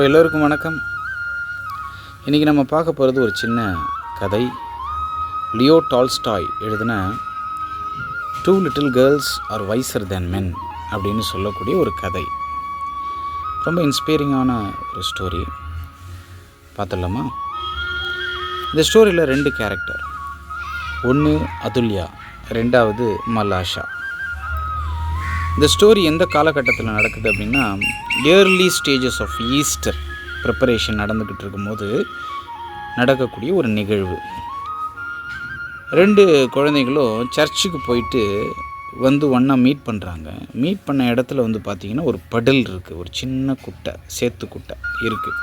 எல்லோருக்கும் வணக்கம். இன்றைக்கி நம்ம பார்க்க போகிறது ஒரு சின்ன கதை. லியோ டால்ஸ்டாய் எழுதின 2 Little Girls Are Wiser Than Men அப்படின்னு சொல்லக்கூடிய ஒரு கதை. ரொம்ப இன்ஸ்பைரிங்கான ஒரு ஸ்டோரி. பார்த்துடலாமா? இந்த ஸ்டோரியில் 2 கேரக்டர். ஒன்று அதுல்யா, 2வது மலாஷா. இந்த ஸ்டோரி எந்த காலகட்டத்தில் நடக்குது அப்படின்னா, early stages of Easter preparation நடந்துக்கிட்டு இருக்கும்போது நடக்கக்கூடிய ஒரு நிகழ்வு. 2 குழந்தைகளும் சர்ச்சுக்கு போயிட்டு வந்து ஒன்றா மீட் பண்ணுறாங்க. மீட் பண்ண இடத்துல வந்து பார்த்திங்கன்னா ஒரு படல் இருக்குது, ஒரு சின்ன குட்டை, சேத்து குட்டை இருக்குது.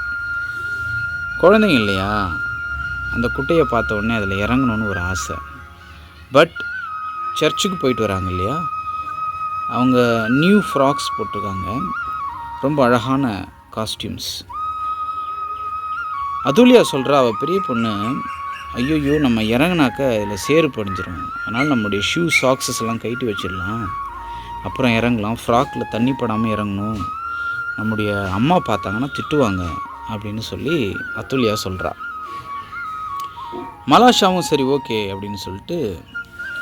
குழந்தைங்க இல்லையா, அந்த குட்டையை பார்த்த உடனே அதில் இறங்கணுன்னு ஒரு ஆசை. பட் சர்ச்சுக்கு போயிட்டு வராங்க இல்லையா, அவங்க நியூ ஃப்ராக்ஸ் போட்டிருக்காங்க, ரொம்ப அழகான காஸ்டியூம்ஸ். அதுல்யா சொல்கிறா, அவள் பெரிய பொண்ணு, ஐயோ நம்ம இறங்கினாக்க இதில் சேறு படிஞ்சிடும், அதனால் நம்மளுடைய ஷூ சாக்ஸஸ் எல்லாம் கைட்டு வச்சிடலாம், அப்புறம் இறங்கலாம், ஃப்ராக்கில் தண்ணி படாமல் இறங்கணும், நம்முடைய அம்மா பார்த்தாங்கன்னா திட்டுவாங்க அப்படின்னு சொல்லி அதுல்யா சொல்கிறா. மலாஷாவும் சரி ஓகே அப்படின்னு சொல்லிட்டு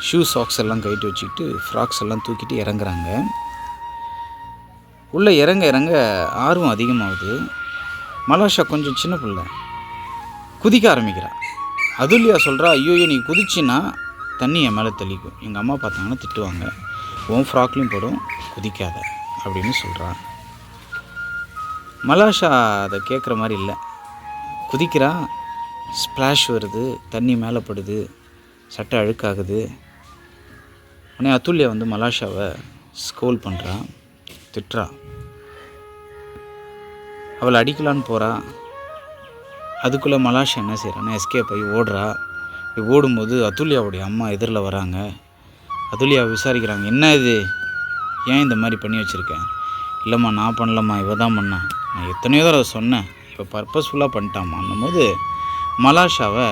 ஷூ சாக்ஸ் எல்லாம் கைட்டு வச்சுக்கிட்டு ஃப்ராக்ஸ் எல்லாம் தூக்கிட்டு இறங்குறாங்க. உள்ளே இறங்க இறங்க ஆர்வம் அதிகமாகுது. மலாஷா கொஞ்சம் சின்ன பிள்ளை, குதிக்க ஆரம்பிக்கிறா. அதுல்யா சொல்கிறா, ஐயோ நீ குதிச்சின்னா தண்ணி என் மேலே தெளிக்கும், எங்கள் அம்மா பார்த்தாங்கன்னா திட்டுவாங்க, உன் ஃப்ராக்லேயும் போடும், குதிக்காத அப்படின்னு சொல்கிறா. மலாஷா அதை கேட்குற மாதிரி இல்லை, குதிக்கிறா. ஸ்ப்ளாஷ் வருது, தண்ணி மேலே படுது, சட்டை அழுக்காகுது. உடனே அதுல்யா வந்து மலாஷாவை ஸ்கோல் பண்ணுறா, திட்டுறா. அவளை அடிக்கலான்னு போகிறா. அதுக்குள்ளே மலாஷா என்ன செய்கிறான்னா எஸ்கேப் ஆகி ஓடுறா. ஓடும்போது அதுல்யாவுடைய அம்மா எதிரில் வராங்க. அதுல்யாவை விசாரிக்கிறாங்க, என்ன இது, ஏன் இந்த மாதிரி பண்ணி வச்சுருக்கேன்? இல்லைம்மா நான் பண்ணலம்மா, இவ தான் பண்ணா, நான் எத்தனையோ தடவை சொன்னேன், இப்போ பர்பஸ்ஃபுல்லாக பண்ணிட்டாம்மா. அன்னும்போது மலாஷாவை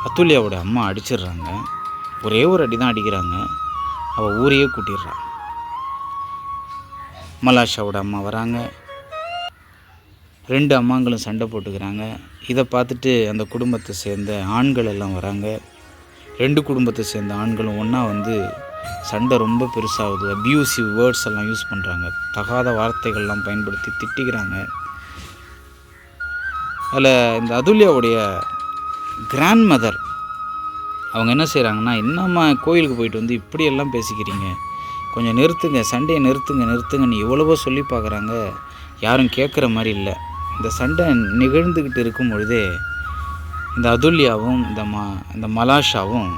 அதுல்யாவோட அம்மா அடிச்சிடுறாங்க. ஒரே ஒரு அடி தான் அடிக்கிறாங்க. அவள் ஊரையே கூட்டிடுறா. மலாஷாவோட அம்மா வராங்க. 2 அம்மாங்களும் சண்டை போட்டுக்கிறாங்க. இதை பார்த்துட்டு அந்த குடும்பத்தை சேர்ந்த ஆண்கள் எல்லாம் வராங்க. 2 குடும்பத்தை சேர்ந்த ஆண்களும் ஒன்றா வந்து சண்டை ரொம்ப பெருசாகுது. அப்யூசிவ் வேர்ட்ஸ் எல்லாம் யூஸ் பண்ணுறாங்க, தகாத வார்த்தைகள்லாம் பயன்படுத்தி திட்டிக்கிறாங்க. அதில் இந்த அதுல்யாவுடைய கிராண்ட் மதர் அவங்க என்ன செய்கிறாங்கன்னா, என்னம்மா கோயிலுக்கு போயிட்டு வந்து இப்படியெல்லாம் பேசிக்கிறீங்க, கொஞ்சம் நிறுத்துங்க, சண்டையை நிறுத்துங்கன்னு எவ்வளவோ சொல்லி பார்க்குறாங்க, யாரும் கேட்குற மாதிரி இல்லை. இந்த சண்டை நிகழ்ந்துக்கிட்டு இருக்கும் பொழுதே இந்த அதுல்யாவும் இந்த மலாஷாவும்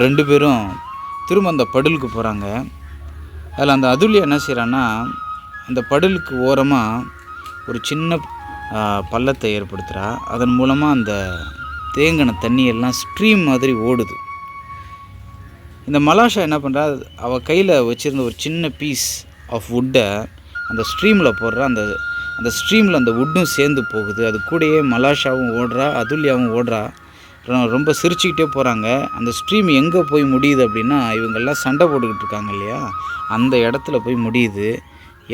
2 பேரும் திரும்ப அந்த படலுக்கு போகிறாங்க. அதில் அந்த அதுல்யா என்ன செய்கிறான்னா, அந்த படலுக்கு ஓரமாக ஒரு சின்ன பள்ளத்தை ஏற்படுத்துகிறா. அதன் மூலமாக அந்த தேங்கின தண்ணியெல்லாம் ஸ்ட்ரீம் மாதிரி ஓடுது. இந்த மலாஷா என்ன பண்ணுறா, அவள் கையில் வச்சுருந்த ஒரு சின்ன பீஸ் ஆஃப் வுட்டை அந்த ஸ்ட்ரீமில் போடுறா. அந்த ஸ்ட்ரீமில் அந்த வுட்டும் சேர்ந்து போகுது. அது கூடயே மலாஷாவும் ஓடுறா, அதுல்யாவும் ஓடுறா. ரொம்ப சிரிச்சுக்கிட்டே போகிறாங்க. அந்த ஸ்ட்ரீம் எங்கே போய் முடியுது அப்படின்னா, இவங்கெல்லாம் சண்டை போட்டுக்கிட்டு இருக்காங்க இல்லையா, அந்த இடத்துல போய் முடியுது.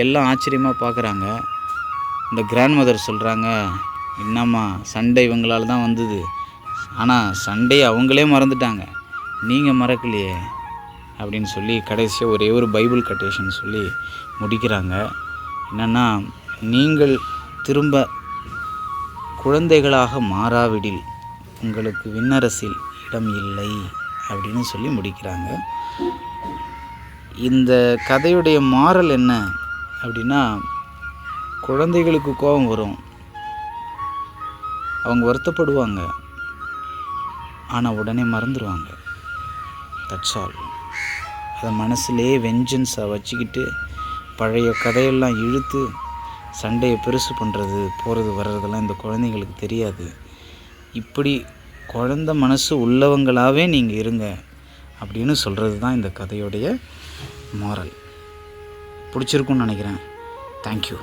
எல்லாம் ஆச்சரியமாக பார்க்குறாங்க. இந்த கிராண்ட் மதர் சொல்கிறாங்க, என்னம்மா சண்டை இவங்களால தான் வந்தது, ஆனால் சண்டையை அவங்களே மறந்துட்டாங்க, நீங்கள் மறக்கலையே அப்படின்னு சொல்லி கடைசியாக ஒரே ஒரு பைபிள் கட்டேஷன் சொல்லி முடிக்கிறாங்க. என்னென்னா, நீங்கள் திரும்ப குழந்தைகளாக மாறாவிடில் உங்களுக்கு விண்ணரசில் இடம் இல்லை அப்படின்னு சொல்லி முடிக்கிறாங்க. இந்த கதையுடைய மாறல் என்ன அப்படின்னா, குழந்தைகளுக்கு கோபம் வரும், அவங்க வருத்தப்படுவாங்க, ஆனால் உடனே மறந்துடுவாங்க. That's all. அதை மனசுலேயே வெஞ்சன்ஸாக வச்சுக்கிட்டு பழைய கதையெல்லாம் இழுத்து சண்டையை பெருசு பண்ணுறது போகிறது வர்றதெல்லாம் இந்த குழந்தைங்களுக்கு தெரியாது. இப்படி குழந்த மனசு உள்ளவங்களாகவே நீங்கள் இருங்க அப்படின்னு சொல்கிறது தான் இந்த கதையுடைய மாரல். பிடிச்சிருக்குன்னு நினைக்கிறேன். தேங்க்யூ.